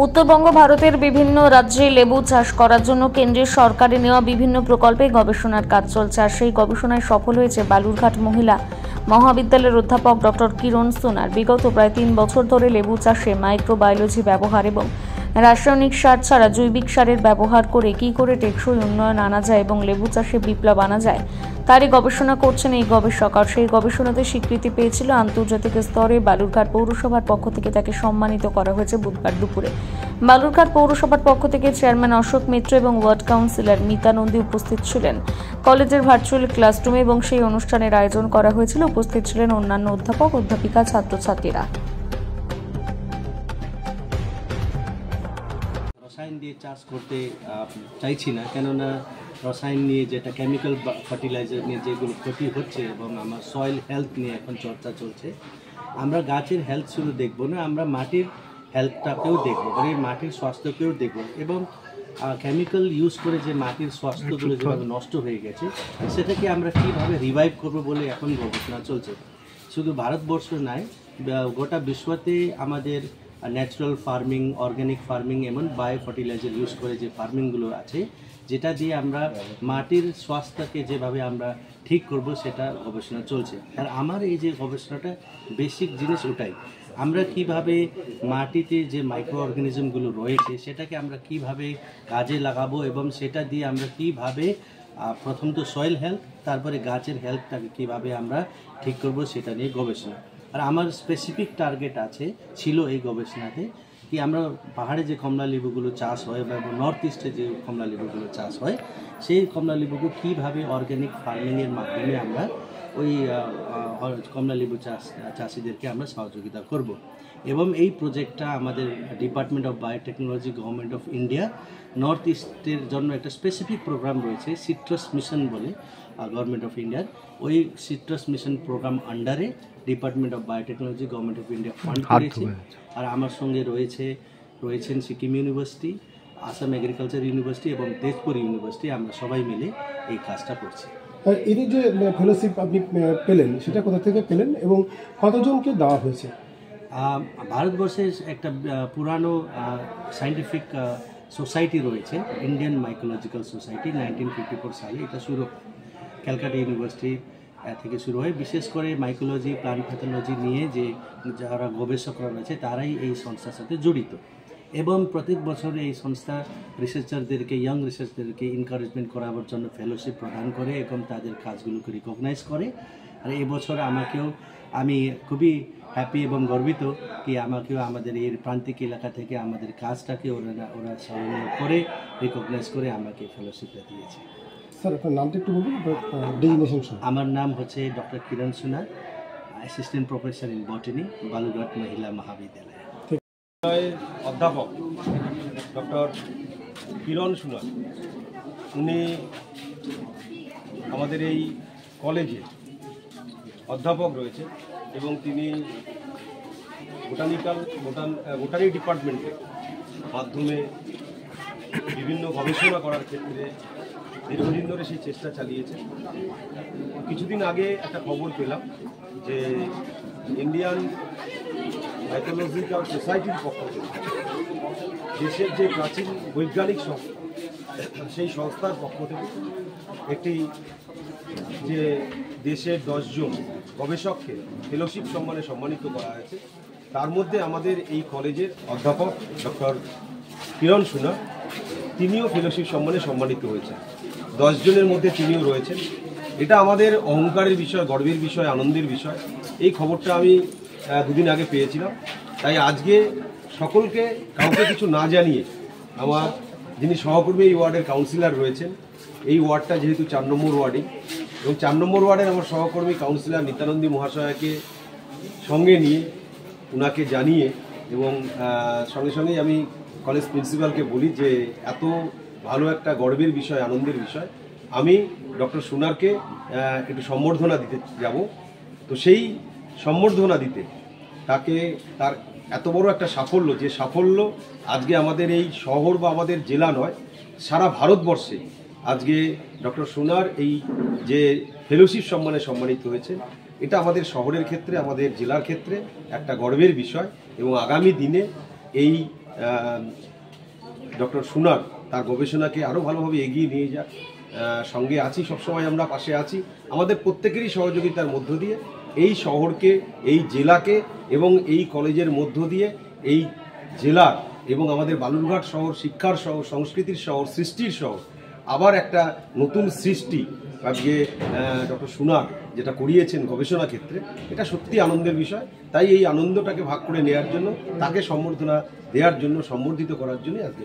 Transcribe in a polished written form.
উত্তরবঙ্গ ভারতের বিভিন্ন রাজ্যে লেবু চাষ করার জন্য কেন্দ্রের সরকারে নেওয়া বিভিন্ন প্রকল্পে গবেষণার কাজ চলছে। আর সেই গবেষণায় সফল হয়েছে বালুরঘাট মহিলা মহাবিদ্যালয়ের অধ্যাপক ডক্টর কিরণ সোনার। বিগত প্রায় 3 বছর ধরে লেবু চাষে মাইক্রোবায়োলজি ব্যবহার এবং রাসায়নিক সার ছাড়া জৈবিক সারের ব্যবহার করে কি করে টেকসই উন্নয়ন আনা যায় এবং লেবু চাষে বিপ্লব আনা যায় তারই গবেষণা করছেন এই গবেষক। আর সেই গবেষণাতে স্বীকৃতি পেয়েছিল আন্তর্জাতিক স্তরে। বালুরঘাট পৌরসভার পক্ষ থেকে তাকে সম্মানিত করা হয়েছে বুধবার দুপুরে। বালুরঘাট পৌরসভার পক্ষ থেকে চেয়ারম্যান অশোক মিত্র এবং ওয়ার্ড কাউন্সিলর মিতা নন্দী উপস্থিত ছিলেন কলেজের ভার্চুয়াল ক্লাসরুমে এবং সেই অনুষ্ঠানের আয়োজন করা হয়েছিল। উপস্থিত ছিলেন অন্যান্য অধ্যাপক, অধ্যাপিকা, ছাত্রছাত্রীরা। রসায়ন দিয়ে চাষ করতে চাইছি না, কেননা রসায়ন নিয়ে যেটা কেমিক্যাল ফার্টিলাইজার নিয়ে যেগুলো ক্ষতি হচ্ছে এবং আমার সয়েল হেলথ নিয়ে এখন চর্চা চলছে। আমরা গাছের হেলথ শুধু দেখবো না, আমরা মাটির হেলথটাকেও দেখবো, মানে মাটির স্বাস্থ্যকেও দেখবো এবং কেমিক্যাল ইউজ করে যে মাটির স্বাস্থ্যগুলো যেভাবে নষ্ট হয়ে গেছে সেটাকে আমরা কীভাবে রিভাইভ করবো বলে এখন গবেষণা চলছে। শুধু ভারতবর্ষ নয়, গোটা বিশ্বতে আমাদের ন্যাচারাল ফার্মিং, অর্গ্যানিক ফার্মিং, এমন বায়ো ফার্টিলাইজার ইউজ করে যে ফার্মিংগুলো আছে, যেটা দিয়ে আমরা মাটির স্বাস্থ্যকে যেভাবে আমরা ঠিক করব সেটা গবেষণা চলছে। আর আমার এই যে গবেষণাটা বেসিক জিনিস ওটাই, আমরা কিভাবে মাটিতে যে মাইক্রো অর্গানিজমগুলো রয়েছে সেটাকে আমরা কিভাবে কাজে লাগাবো এবং সেটা দিয়ে আমরা কিভাবে প্রথমত সয়েল হেলথ, তারপরে গাছের হেলথটাকে কিভাবে আমরা ঠিক করব সেটা নিয়ে গবেষণা। আর আমার স্পেসিফিক টার্গেট ছিল এই গবেষণাতে কি আমরা পাহাড়ে যে কমলা লেবুগুলো চাষ হয় বা নর্থ ইস্টে যে কমলা লেবুগুলো চাষ হয় সেই কমলা লেবুগুলো কীভাবে অর্গ্যানিক ফার্মিংয়ের মাধ্যমে আমরা ওই কমলা লেবু চাষিদেরকে আমরা সহযোগিতা করব। এবং এই প্রজেক্টটা আমাদের department of biotechnology, government of India, north ইস্টের জন্য একটা স্পেসিফিক প্রোগ্রাম রয়েছে সিট্রাস মিশন বলে, গভর্নমেন্ট অফ ইন্ডিয়ার ওই সিট্রাস মিশন প্রোগ্রাম আন্ডারে department of biotechnology, government of India fund করেছে। আর আমার সঙ্গে রয়েছেন Sikkim university, Assam agriculture university এবং তেজপুর ইউনিভার্সিটি। আমরা সবাই মিলে এই কাজটা করছি। এই যে ফেলোশিপ আপনি পেলেন সেটা কোথা থেকে পেলেন এবং কতজনকে দেওয়া হয়েছে? ভারতবর্ষে একটা পুরানো সায়েন্টিফিক সোসাইটি রয়েছে, ইন্ডিয়ান মাইকোলজিক্যাল সোসাইটি, 1954 সালে এটা শুরু, ক্যালকাটা ইউনিভার্সিটি থেকে শুরু হয়। বিশেষ করে মাইকোলজি, প্লান্ট প্যাথোলজি নিয়ে যে যারা গবেষকরা রয়েছে তারাই এই সংস্থার সাথে জড়িত এবং প্রত্যেক বছর এই সংস্থা রিসার্চারদেরকে, ইয়ং রিসার্চারদেরকে এনকারেজমেন্ট করাবার জন্য ফেলোশিপ প্রদান করে এবং তাদের কাজগুলোকে রিকগনাইজ করে। আর এবছর আমি খুবই হ্যাপি এবং গর্বিত কি আমাকেও আমাদের এই প্রান্তিক এলাকা থেকে আমাদের কাজটাকে ওরা স্মরণীয় করে রিকগনাইজ করে আমাকে ফেলোশিপটা দিয়েছে। স্যার আপনার নামটা একটু বলুন, ডেজিগনেশন। আমার নাম হচ্ছে ডক্টর কিরণ সোনার, অ্যাসিস্ট্যান্ট প্রফেসর ইন বটানি, বালুরঘাট মহিলা মহাবিদ্যালয়। অধ্যাপক ডক্টর কিরণ সোনার, উনি আমাদের এই কলেজে অধ্যাপক রয়েছে এবং তিনি বোটানি ডিপার্টমেন্টের মাধ্যমে বিভিন্ন গবেষণা করার ক্ষেত্রে দীর্ঘদিন ধরে সেই চেষ্টা চালিয়েছেন। কিছুদিন আগে একটা খবর পেলাম যে ইন্ডিয়ান মাইকোলজিক্যাল সোসাইটির পক্ষ থেকে দেশের যে প্রাচীন বৈজ্ঞানিক সংস্থা, সেই সংস্থার পক্ষ থেকে একটি যে দেশের 10 জন গবেষককে ফেলোশিপ সম্মানে সম্মানিত করা হয়েছে। তার মধ্যে আমাদের এই কলেজের অধ্যাপক ডক্টর কিরণ সোনার, তিনিও ফেলোশিপ সম্মানে সম্মানিত হয়েছেন। 10 জনের মধ্যে তিনিও রয়েছেন। এটা আমাদের অহংকারের বিষয়, গর্বের বিষয়, আনন্দের বিষয়। এই খবরটা আমি 2 দিন আগে পেয়েছিলাম। তাই আজকে সকলকে, কাউকে কিছু না জানিয়ে, আমার যিনি সহকর্মী এই ওয়ার্ডের কাউন্সিলর রয়েছেন, এই ওয়ার্ডটা যেহেতু 4 নম্বর ওয়ার্ডে এবং 4 নম্বর ওয়ার্ডের আমার সহকর্মী কাউন্সিলর নিত্যানন্দী মহাশয়কে সঙ্গে নিয়ে ওনাকে জানিয়ে এবং সঙ্গে সঙ্গেই আমি কলেজ প্রিন্সিপালকে বলি যে এত ভালো একটা গর্বের বিষয়, আনন্দের বিষয়, আমি ডক্টর সোনারকে একটু সম্বর্ধনা দিতে যাব। তো সেই সম্বর্ধনা দিতে তাকে, তার এত বড় একটা সাফল্য, যে সাফল্য আজকে আমাদের এই শহর বা আমাদের জেলা নয়, সারা ভারতবর্ষে আজকে ডক্টর সোনার এই যে ফেলোশিপ সম্মানে সম্মানিত হয়েছে, এটা আমাদের শহরের ক্ষেত্রে, আমাদের জেলার ক্ষেত্রে একটা গর্বের বিষয় এবং আগামী দিনে এই ডক্টর সুনার তার গবেষণাকে আরও ভালোভাবে এগিয়ে নিয়ে যাক। সঙ্গে আছি, সবসময় আমরা পাশে আছি। আমাদের প্রত্যেকেরই সহযোগিতার মধ্য দিয়ে এই শহরকে, এই জেলাকে এবং এই কলেজের মধ্য দিয়ে এই জেলার এবং আমাদের বালুরঘাট শহর শিক্ষার শহর, সংস্কৃতির শহর, সৃষ্টির শহর আবার একটা নতুন সৃষ্টি আজকে ডক্টর সুনার যেটা করিয়েছেন গবেষণা ক্ষেত্রে, এটা সত্যি আনন্দের বিষয়। তাই এই আনন্দটাকে ভাগ করে নেওয়ার জন্য, তাকে সম্বর্ধনা দেওয়ার জন্য, সম্বর্ধিত করার জন্য আজকে